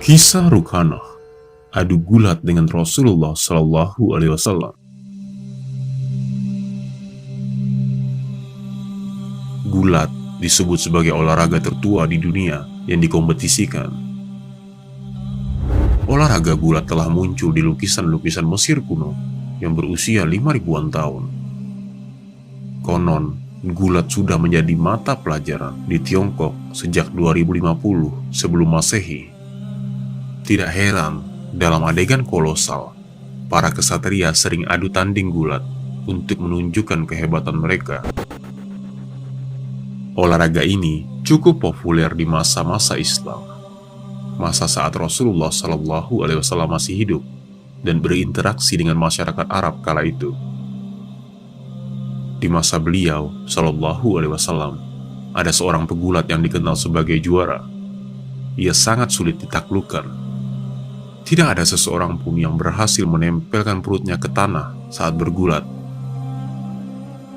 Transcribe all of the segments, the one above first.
Kisah Rukhanah adu gulat dengan Rasulullah Shallallahu Alaihi Wasallam. Gulat disebut sebagai olahraga tertua di dunia yang dikompetisikan. Olahraga gulat telah muncul di lukisan-lukisan Mesir kuno yang berusia 5.000-an tahun. Konon, gulat sudah menjadi mata pelajaran di Tiongkok sejak 2050 sebelum Masehi. Tidak heran, dalam adegan kolosal, para kesatria sering adu tanding gulat untuk menunjukkan kehebatan mereka. Olahraga ini cukup populer di masa-masa Islam, masa saat Rasulullah Shallallahu Alaihi Wasallam masih hidup dan berinteraksi dengan masyarakat Arab kala itu. Di masa beliau Shallallahu Alaihi Wasallam, ada seorang pegulat yang dikenal sebagai juara. Ia sangat sulit ditaklukkan. Tidak ada seseorang pun yang berhasil menempelkan perutnya ke tanah saat bergulat.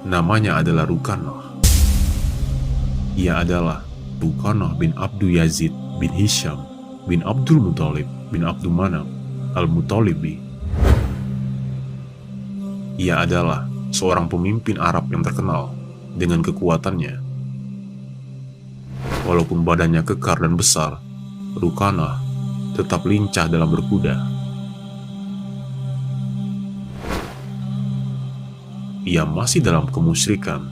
Namanya adalah Rukhanah. Ia adalah Rukhanah bin Abdul Yazid bin Hisham bin Abdul Muthalib bin Abdul Manaf al-Muthalibi. Ia adalah seorang pemimpin Arab yang terkenal dengan kekuatannya. Walaupun badannya kekar dan besar, Rukhanah tetap lincah dalam berkuda. Ia masih dalam kemusyrikan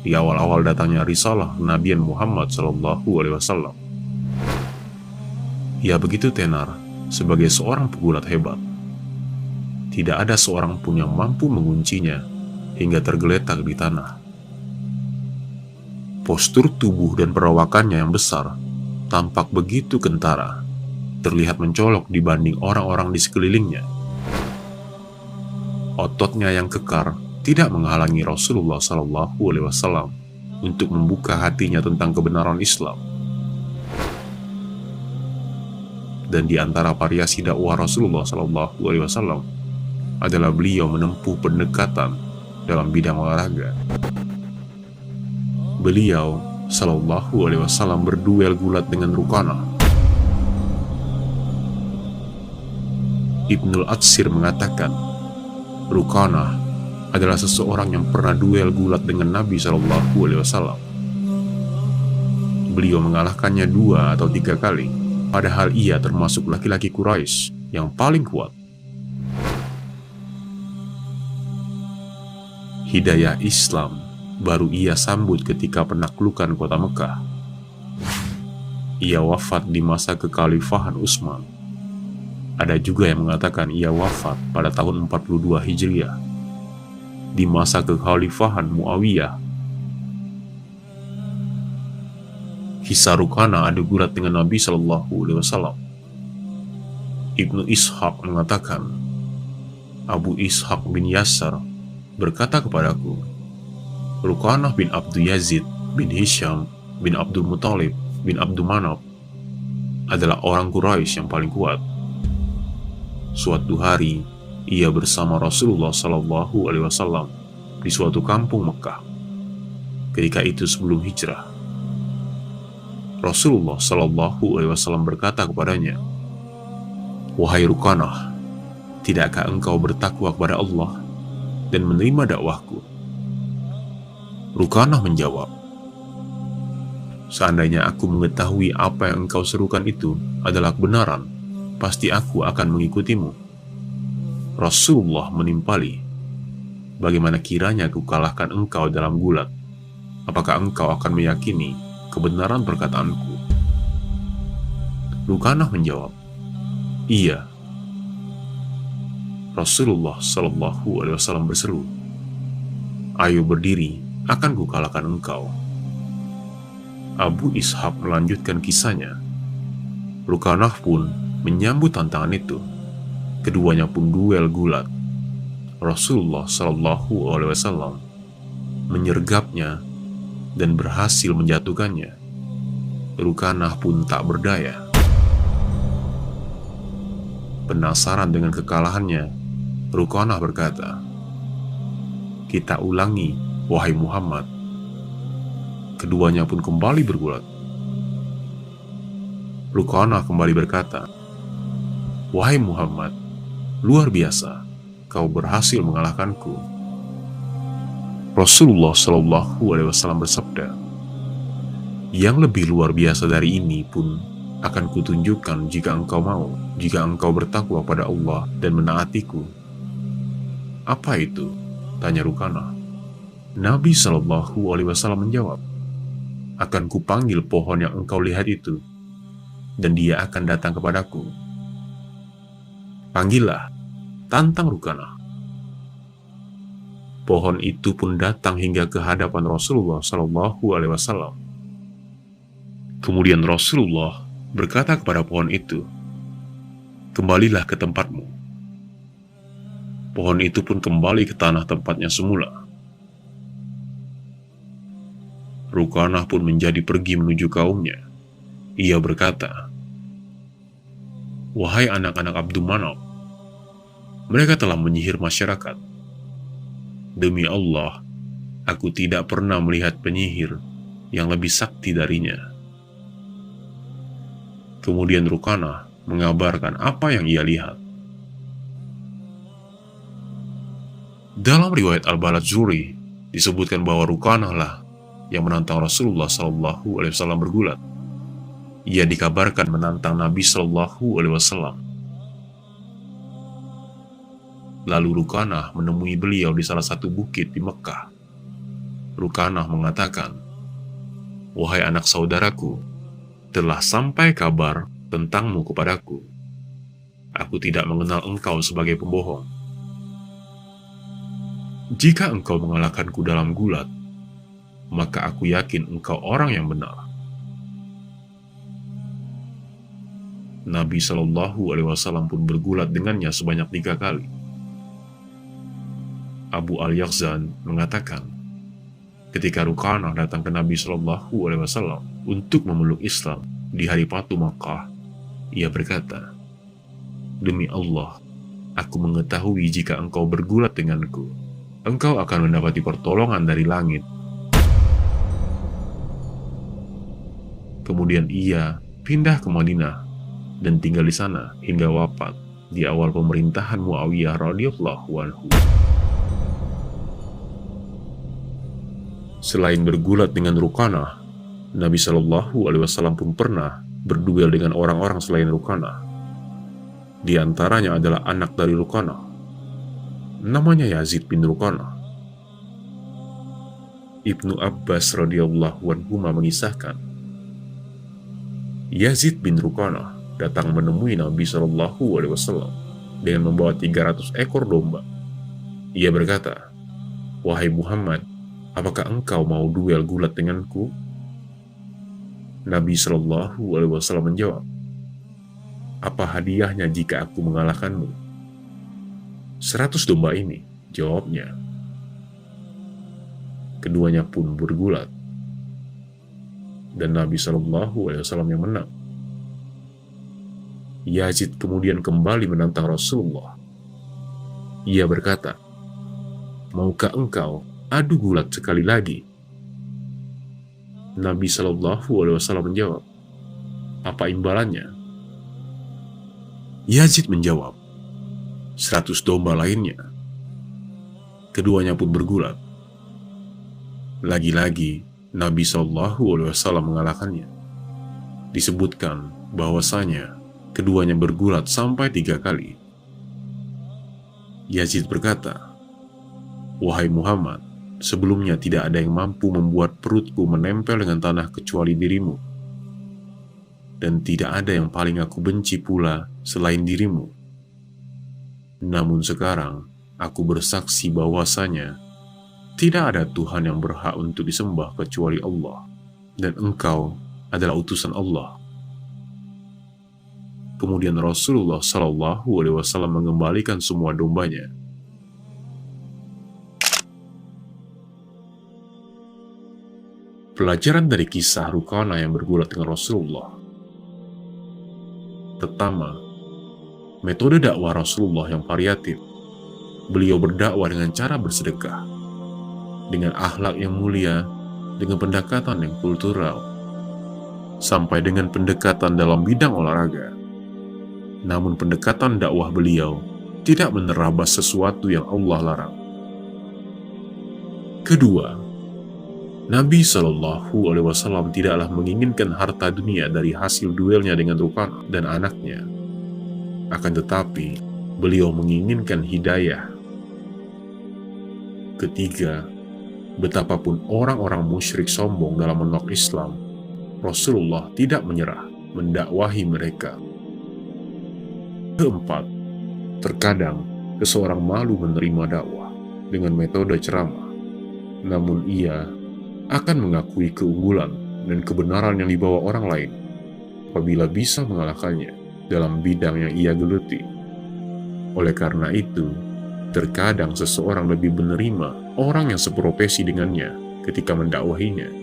di awal-awal datangnya risalah Nabi Muhammad SAW. Ia begitu tenar sebagai seorang pegulat hebat. Tidak ada seorang pun yang mampu menguncinya hingga tergeletak di tanah. Postur tubuh dan perawakannya yang besar tampak begitu kentara, terlihat mencolok dibanding orang-orang di sekelilingnya. Ototnya yang kekar tidak menghalangi Rasulullah SAW untuk membuka hatinya tentang kebenaran Islam. Dan di antara variasi dakwah Rasulullah SAW adalah beliau menempuh pendekatan dalam bidang olahraga. Beliau SAW berduel gulat dengan Rukhanah. Ibnul Atsir mengatakan, Rukhanah adalah seseorang yang pernah duel gulat dengan Nabi SAW. Beliau mengalahkannya 2 atau 3 kali, padahal ia termasuk laki-laki Quraisy yang paling kuat. Hidayah Islam baru ia sambut ketika penaklukan kota Mekah. Ia wafat di masa kekhalifahan Utsman. Ada juga yang mengatakan ia wafat pada tahun 42 Hijriah, di masa kekhalifahan Muawiyah. Kisah Rukhanah adu gulat dengan Nabi SAW. Ibnu Ishaq mengatakan, Abu Ishaq bin Yasar berkata kepadaku, Rukhanah bin Abdul Yazid bin Hisham bin Abdul Muthalib bin Abdul Manaf adalah orang Quraisy yang paling kuat. Suatu hari, ia bersama Rasulullah SAW di suatu kampung Mekah. Ketika itu sebelum hijrah, Rasulullah SAW berkata kepadanya, Wahai Rukhanah, tidakkah engkau bertakwa kepada Allah dan menerima dakwahku? Rukhanah menjawab, Seandainya aku mengetahui apa yang engkau serukan itu adalah kebenaran, pasti aku akan mengikutimu. Rasulullah menimpali, Bagaimana kiranya aku kalahkan engkau dalam gulat? Apakah engkau akan meyakini kebenaran perkataanku? Rukhanah menjawab, Iya. Rasulullah SAW berseru, Ayo berdiri, akan kukalahkan engkau. Abu Ishaq melanjutkan kisahnya. Rukhanah pun menyambut tantangan itu. Keduanya pun duel gulat. Rasulullah SAW menyergapnya dan berhasil menjatuhkannya. Rukhanah pun tak berdaya. Penasaran dengan kekalahannya, Rukhanah berkata, Kita ulangi, wahai Muhammad. Keduanya pun kembali bergulat. Rukhanah kembali berkata, "Wahai Muhammad, luar biasa, kau berhasil mengalahkanku." Rasulullah Shallallahu Alaihi Wasallam bersabda, "Yang lebih luar biasa dari ini pun akan kutunjukkan jika engkau mau, jika engkau bertakwa pada Allah dan menaatiku." "Apa itu?" tanya Rukanah. Nabi Shallallahu Alaihi Wasallam menjawab, "Akan kupanggil pohon yang engkau lihat itu, dan dia akan datang kepadaku. Panggillah," tantang Rukanah. Pohon itu pun datang hingga ke hadapan Rasulullah Shallallahu Alaihi Wasallam. Kemudian Rasulullah berkata kepada pohon itu, "Kembalilah ke tempatmu." Pohon itu pun kembali ke tanah tempatnya semula. Rukanah pun menjadi pergi menuju kaumnya. Ia berkata, "Wahai anak-anak Abdul Manaf, mereka telah menyihir masyarakat. Demi Allah, aku tidak pernah melihat penyihir yang lebih sakti darinya." Kemudian Rukanah mengabarkan apa yang ia lihat. Dalam riwayat Al-Baladzuri disebutkan bahwa Rukanah lah yang menantang Rasulullah Shallallahu Alaihi Wasallam bergulat. Ia dikabarkan menantang Nabi Shallallahu Alaihi Wasallam. Lalu Rukanah menemui beliau di salah satu bukit di Mekah. Rukanah mengatakan, "Wahai anak saudaraku, telah sampai kabar tentangmu kepadaku. Aku tidak mengenal engkau sebagai pembohong. Jika engkau mengalahkanku dalam gulat, maka aku yakin engkau orang yang benar." Nabi Shallallahu Alaihi Wasallam pun bergulat dengannya sebanyak 3 kali. Abu Al-Yaghzan mengatakan, ketika Rukanah datang ke Nabi Shallallahu Alaihi Wasallam untuk memeluk Islam di hari Fatu Makkah, ia berkata, "Demi Allah, aku mengetahui jika engkau bergulat denganku, engkau akan mendapati pertolongan dari langit." Kemudian ia pindah ke Madinah dan tinggal di sana hingga wafat di awal pemerintahan Muawiyah radhiyallahu anhu. Selain bergulat dengan Rukanah, Nabi Shallallahu Alaihi Wasallam pun pernah berduel dengan orang-orang selain Rukanah. Di antaranya adalah anak dari Rukanah, namanya Yazid bin Rukanah. Ibnu Abbas radhiyallahu anhu mengisahkan, Yazid bin Rukanah datang menemui Nabi Shallallahu Alaihi Wasallam dengan membawa 300 ekor domba. Ia berkata, "Wahai Muhammad, apakah engkau mau duel gulat denganku?" Nabi Shallallahu Alaihi Wasallam menjawab, "Apa hadiahnya jika aku mengalahkanmu?" "100 domba ini," jawabnya. Keduanya pun bergulat, dan Nabi Shallallahu Alaihi Wasallam yang menang. Yazid kemudian kembali menantang Rasulullah. Ia berkata, "Maukah engkau adu gulat sekali lagi?" Nabi Shallallahu Alaihi Wasallam menjawab, "Apa imbalannya?" Yazid menjawab, 100 domba lainnya. Keduanya pun bergulat. Lagi-lagi Nabi Shallallahu Alaihi Wasallam mengalahkannya. Disebutkan bahwasanya keduanya bergulat sampai 3 kali. Yazid berkata, "Wahai Muhammad, sebelumnya tidak ada yang mampu membuat perutku menempel dengan tanah kecuali dirimu. Dan tidak ada yang paling aku benci pula selain dirimu. Namun sekarang, aku bersaksi bahwasanya tidak ada Tuhan yang berhak untuk disembah kecuali Allah, dan engkau adalah utusan Allah." Kemudian Rasulullah Shallallahu Alaihi Wasallam mengembalikan semua dombanya. Pelajaran dari kisah Rukanah yang bergulat dengan Rasulullah. Pertama, metode dakwah Rasulullah yang variatif. Beliau berdakwah dengan cara bersedekah, dengan akhlak yang mulia, dengan pendekatan yang kultural, sampai dengan pendekatan dalam bidang olahraga. namun pendekatan dakwah beliau tidak menerabas sesuatu yang Allah larang. Kedua, Nabi Shallallahu Alaihi Wasallam tidaklah menginginkan harta dunia dari hasil duelnya dengan Rukana dan anaknya. Akan tetapi, beliau menginginkan hidayah. Ketiga, betapapun orang-orang musyrik sombong dalam menolak Islam, Rasulullah tidak menyerah mendakwahi mereka. Keempat, terkadang seseorang malu menerima dakwah dengan metode ceramah, namun ia akan mengakui keunggulan dan kebenaran yang dibawa orang lain apabila bisa mengalahkannya dalam bidang yang ia geluti. Oleh karena itu, terkadang seseorang lebih menerima orang yang seprofesi dengannya ketika mendakwahinya